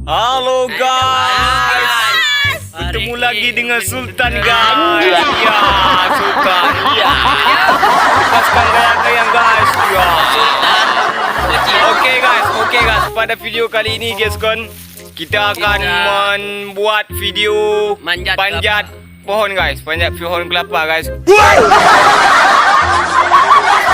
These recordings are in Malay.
Halo guys, bertemu lagi dengan Sultan guys. Ya, Sultan. Ya, lepaskan gaya-gaya guys. Ya, Sultan. Oke guys, pada video kali ini guys kan, kita akan membuat video panjat pohon guys, panjat pohon kelapa guys.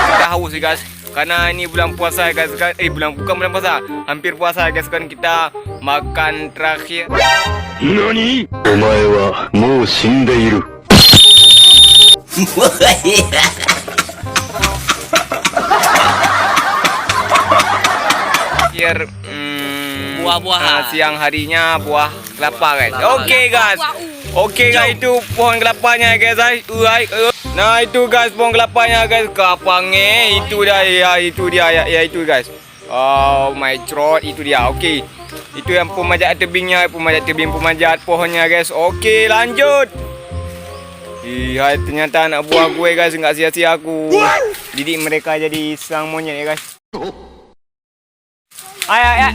Kita haus guys. Karena ini bulan puasa guys kan, bukan bulan puasa, hampir puasa guys kan, kita makan terakhir. Nani? Omae wa mou shindeiru. Terakhir buah-buahan. Siang harinya buah kelapa guys. Oke guys, itu pohon kelapanya guys. Nah itu guys pohon kelapanya guys, kapangnya itu dah ya, itu guys. Oh my god, itu dia. Oke. Itu yang pemanjat tebingnya, pemanjat pohonnya guys. Oke, lanjut. Hai, ternyata anak buah gue guys, enggak sia-sia aku didik mereka jadi sang monyet ya guys. Ai.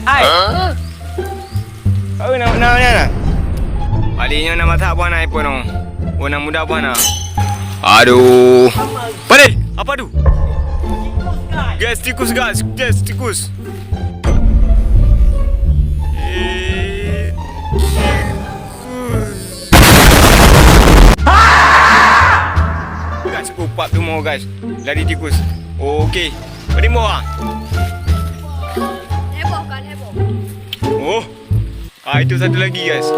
Kau nak. Alinya nama tak buana iPhone no. Buana muda buana. Aduh. Pade, apa tu? Guys, tikus. Guys, upak tu mau guys. Lari tikus. Okey. Pade mau ah. Heboh. Oh. Itu satu lagi guys.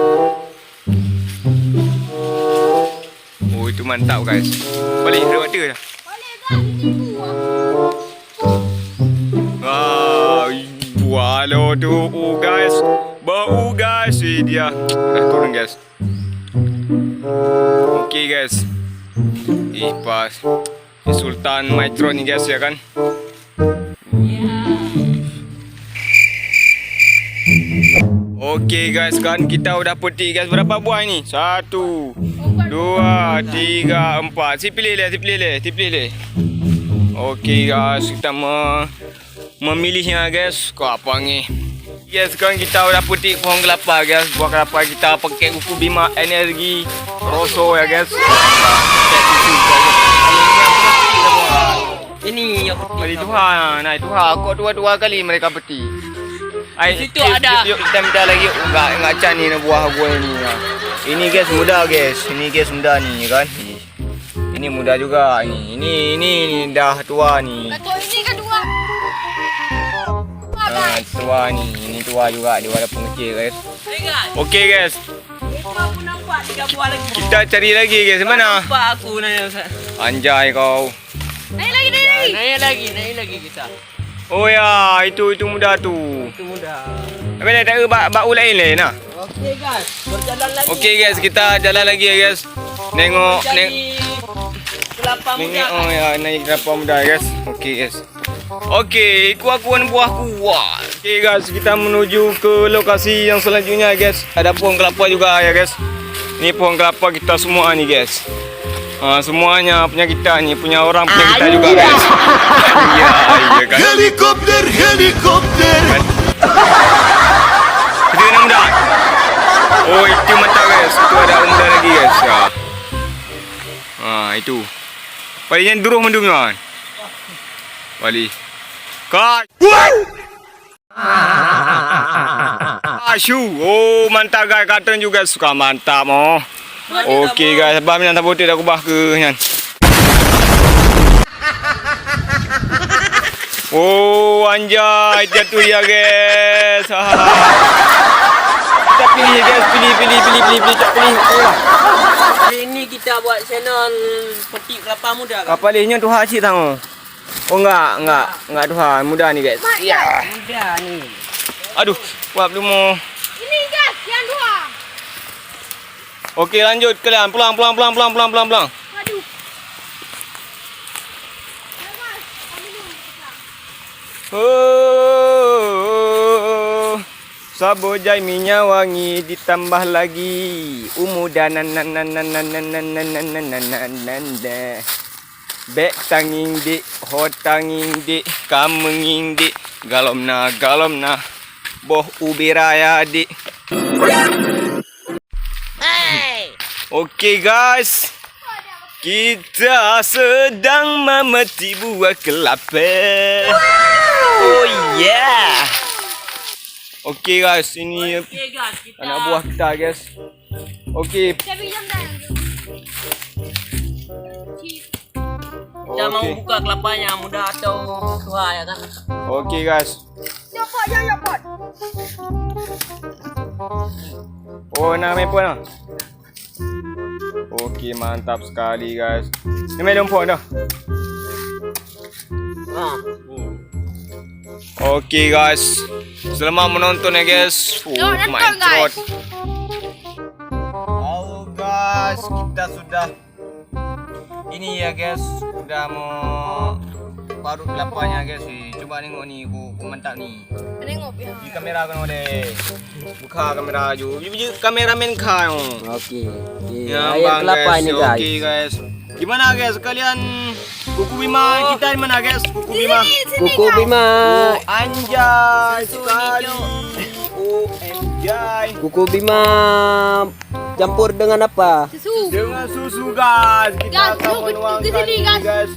Oh, itu mantap guys. Balik water dah. Boleh kan? Tipu Walau tu guys. Bau guys dia. Dah turun guys. Okey guys. Pas Sultan Maitron ni guys ya kan. Okey guys kan, kita udah petik guys. Berapa buah ini? 1, 2, 3, 4. Si pilih le. Okey guys, kita memilihnya guys. Kau apa ni? Guys kan, kita udah petik pohon kelapa guys. Buah kelapa kita pakai kuku Bima Energi Rosso ya guys. Ini yang Kali Tuhan, itu kok dua kali mereka petik. Situ ada. Yuk kita minta lagi. Enggak cani ni buah ni. Ini guys muda guys. Ini guys muda ni kan. Ini muda juga ni. Ini dah tua ni. Datuk ini kan dua. Tua ni. Ini tua juga. Dia ada pengecil guys. Okey guys. Aku nampak 3 buah lagi. Kita cari lagi guys. Mana? Nampak aku nanya Ustaz. Anjay kau. Naik lagi. Naik lagi kita. Oh ya, itu muda tu. Itu mudah. Apa dah tak bau lain nah. Okey guys, berjalan lagi. Okey guys, kita jalan lagi ya guys. Nengok kelapa muda. Oh ya, naik kelapa muda guys. Okey guys. Okey, akuan buahku. Wah. Okey guys, kita menuju ke lokasi yang selanjutnya guys. Ada pohon kelapa juga ya guys. Ni pohon kelapa kita semua ni guys. Semuanya punya kita ni, punya orang punya kita juga guys. Ya kan. Helikopter. Itu yang muda. Oh, itu mantap guys. Itu ada muda lagi guys. Ya. Itu. Palingnya duruh mendung kan. Wali. Kat. Asyu. Oh, mantap guys. Katan juga suka mantap oh. Okey guys, abang minat botik dah kubah ke nyan. Oh, anjay, jatuh ya guys. Kita pilih guys, pilih. Tak pilih. Hari ini kita buat channel petik kelapa muda kan. Kapal ni tu hak cik tang. Oh enggak tuha, muda ni guys. Ya. Muda ni. Aduh, buat belum mau. Ini guys, yang dua. Okey, lanjut kalian. Pulang. Aduh. Oh, sabo jai minyak wangi ditambah lagi umudan bek tanging di hot tanging di kamenging di galom na Boh ubira ya adik. Okey guys. Kita sedang memetik buah kelapa. Oh yeah. Okey guys, ini Okey guys, kita anak buah kita guys. Okey. Saya pinjam dah. Kita mau buka kelapanya mudah atau tua ya kan? Okey guys. Cepat ya, cepat. Oh, nak main phone dah. Okey, mantap sekali guys. Ni main phone dah. Okey guys. Selamat menonton ya guys. Nonton, my guys. throat. Halo guys, kita sudah ini ya guys, sudah mau parut kelapanya guys. Coba tengok ni, aku mantap ni. Tengok ya. Di kamera kan ada. Buka kamera ju. Biji kameraman kau. Okey. Ya, Ayam kelapa ini guys. Okey guys. Gimana guys? Kalian Kuku Bima kita di mana guys? Kuku Bima. Kuku Bima. Anjay sekali. OMG. Kuku Bima campur dengan apa? Susu. Dengan susu guys. Kita Guys, akan susu menuangkan ke sini, ini guys. guys.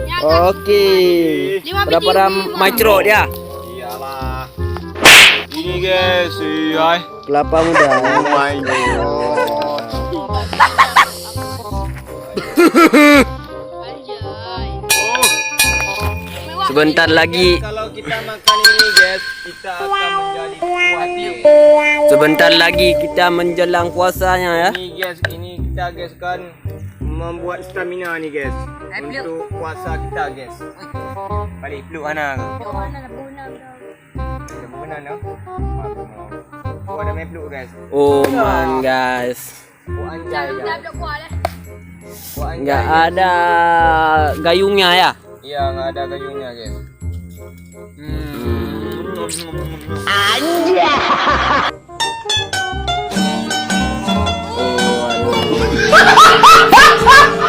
Ya, guys. Okey. 5 Berapa ram biji. macro dia? Iyalah. Ini guys, ay. Kelapa muda. Oh my god. Anjay. Oh. Sebentar lagi. Kalau kita makan ini guys, kita akan menjadi kuat guys. Sebentar lagi kita menjelang puasanya ya. Ini guys, ini kita guys kan membuat stamina ni guys untuk puasa kita guys. Balik peluk mana ke? Ada bukan dah. Oh ada main peluk guys. Oh man guys. Oh anjay. Dah kuat dah. Oh anjay. Enggak ada gayungnya ya? Iya, enggak ada kayunya guys.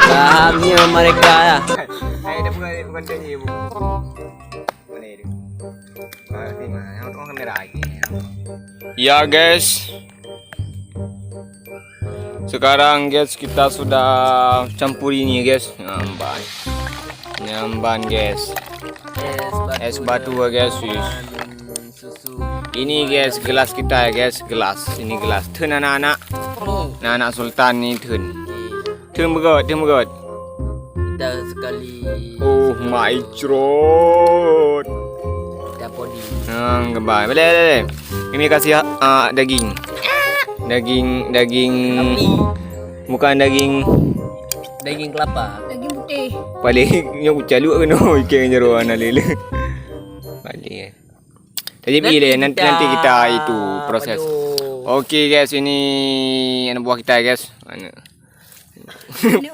Bahagia mereka ya. Dia bukan dia bu. Mana dia? Tengok, tengok kamera lagi. Ya guys. Sekarang guys kita sudah campur ini guys. Nyamban guys. Es batu guys. Susu. Ini guys gelas kita ya guys, gelas. Ini gelas. Tun anak-anak. Anak Sultan ni tun. Tun begot. Kita sekali Oh my god. kita podi. Gembar. Boleh. Ini kasih daging. Daging. Bukan daging Daging kelapa. Daging putih. paling yang caluk kena ikan jeruan lele. Balik. Jadi bila nanti kita itu proses. Okey guys, ini anak buah kita guys. Mana?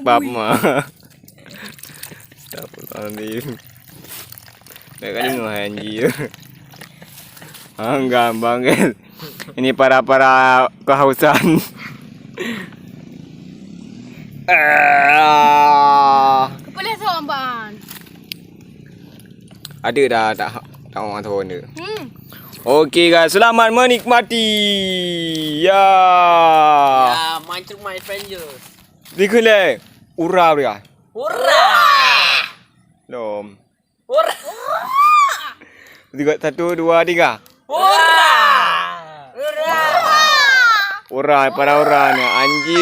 Bapa. Astagfirullahaladzim. Dah kali nu anjir. Gambar guys. Ini para kehausan. Kepala samban. Ada dah tak orang tahu ni. Okey guys, selamat menikmati. Ya. Ya, mancung my strangers. Dikule. Ura dia. Hurra! Lom. Hurra! 3 1 2 3. Hurra! Ura para orang ni anjing.